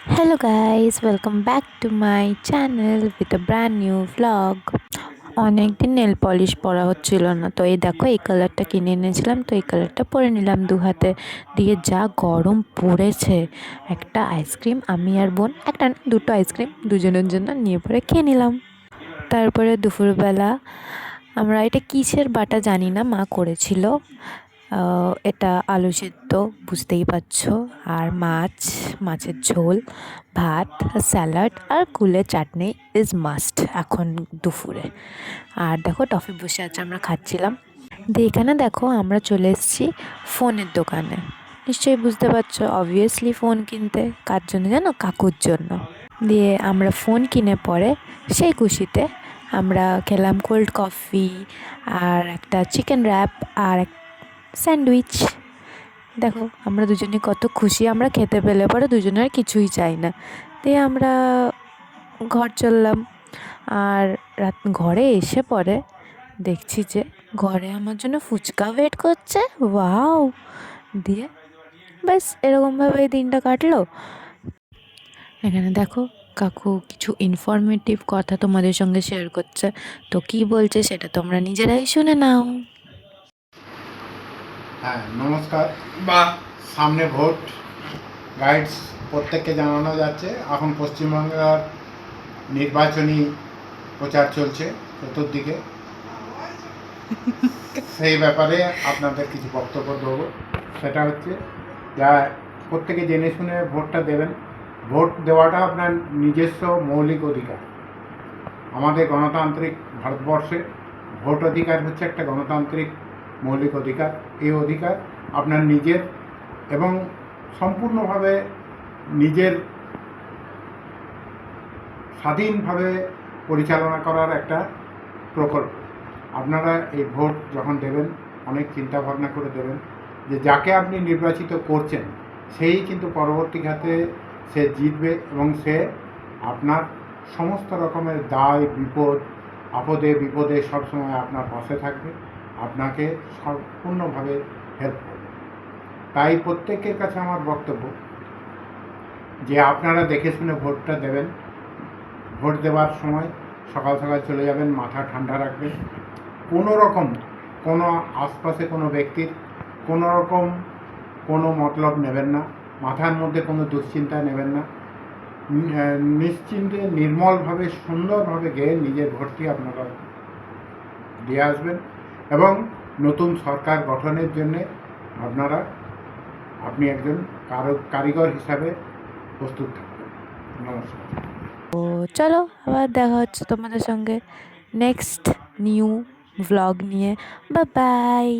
Hello guys, welcome back to my channel with a brand new vlog. অনেক দিন nail polish পরা হচ্ছিল না, তো এই দেখো এই কালারটা কিনে এনেছিলাম, তো এই কালারটা পরে নিলাম দু হাতে দিয়ে। যা গরম পড়েছে, একটা আইসক্রিম আমি আর বোন, একটা না দুটো আইসক্রিম দুজনের জন্য নিয়ে পরে খেয়ে নিলাম। তারপরে দুপুরবেলা আমরা এটা কিসের বাটা জানি না, মা করেছিল। এটা আলু সেদ্ধ, বুঝতেই পারছো, আর মাছের ঝোল, ভাত, স্যালাড আর কুলের চাটনি ইজ মাস্ট এখন দুপুরে। আর দেখো টফি বসে আছে, আমরা খাচ্ছিলাম। দিয়ে এখানে দেখো আমরা চলে এসেছি ফোনের দোকানে। নিশ্চয়ই বুঝতে পারছো, অবভিয়াসলি ফোন কিনতে কার জন্য জানো, কাকুর জন্য। দিয়ে আমরা ফোন কিনে পরে সেই খুশিতে আমরা খেলাম কোল্ড কফি আর একটা চিকেন র্যাপ আর স্যান্ডউইচ। দেখো আমরা দুজনে কত খুশি, আমরা খেতে পেলে পরে দুজনের কিছুই চাই না। দিয়ে আমরা ঘর চললাম। আর ঘরে এসে পরে দেখছি যে ঘরে আমার জন্য ফুচকা ওয়েট করছে। ওয়াও! দিয়ে ব্যাস এরকমভাবে এই দিনটা কাটলো। এখানে দেখো কাকু কিছু ইনফরমেটিভ কথা তোমাদের সঙ্গে শেয়ার করছে, তো কি বলছে সেটা তোমরা নিজেরাই শুনে নাও। হ্যাঁ, নমস্কার। বা সামনে ভোট, গাইডস প্রত্যেককে জানানো যাচ্ছে এখন পশ্চিমবাংলার নির্বাচনী প্রচার চলছে চতুর্দিকে। সেই ব্যাপারে আপনাদের কিছু বক্তব্য দেবো। সেটা হচ্ছে যা প্রত্যেকে জেনে শুনে ভোটটা দেবেন। ভোট দেওয়াটা আপনার নিজস্ব মৌলিক অধিকার। আমাদের গণতান্ত্রিক ভারতবর্ষে ভোট অধিকার হচ্ছে একটা গণতান্ত্রিক মৌলিক অধিকার। এই অধিকার আপনার নিজের এবং সম্পূর্ণভাবে নিজের স্বাধীনভাবে পরিচালনা করার একটা প্রকল্প। আপনারা এই ভোট যখন দেবেন অনেক চিন্তা ভাবনা করে দেবেন যে যাকে আপনি নির্বাচিত করছেন সেই কিন্তু পরবর্তী ঘাতে সে জিতবে এবং সে আপনার সমস্ত রকমের দায় বিপদ আপদে বিপদে সবসময় আপনার পাশে থাকবে, আপনাকে সম্পূর্ণভাবে হেল্প করবে। তাই প্রত্যেকের কাছে আমার বক্তব্য যে আপনারা দেখে শুনে ভোটটা দেবেন। ভোট দেওয়ার সময় সকাল সকাল চলে যাবেন, মাথা ঠান্ডা রাখবেন। কোনো রকম কোনো আশপাশে কোনো ব্যক্তির কোনো রকম কোনো মতলব নেবেন না, মাথার মধ্যে কোনো দুশ্চিন্তা নেবেন না। নিশ্চিন্তে নির্মলভাবে সুন্দরভাবে গিয়ে নিজের ভোটটি আপনারা দিয়ে আসবেন এবং নতুন সরকার গঠনের জন্যে আপনি একজন কারিগর হিসাবে প্রস্তুত থাকবেন। নমস্কার। তো চলো আবার দেখা হচ্ছে তোমাদের সঙ্গে নেক্সট নিউ ভ্লগ নিয়ে। Bye bye.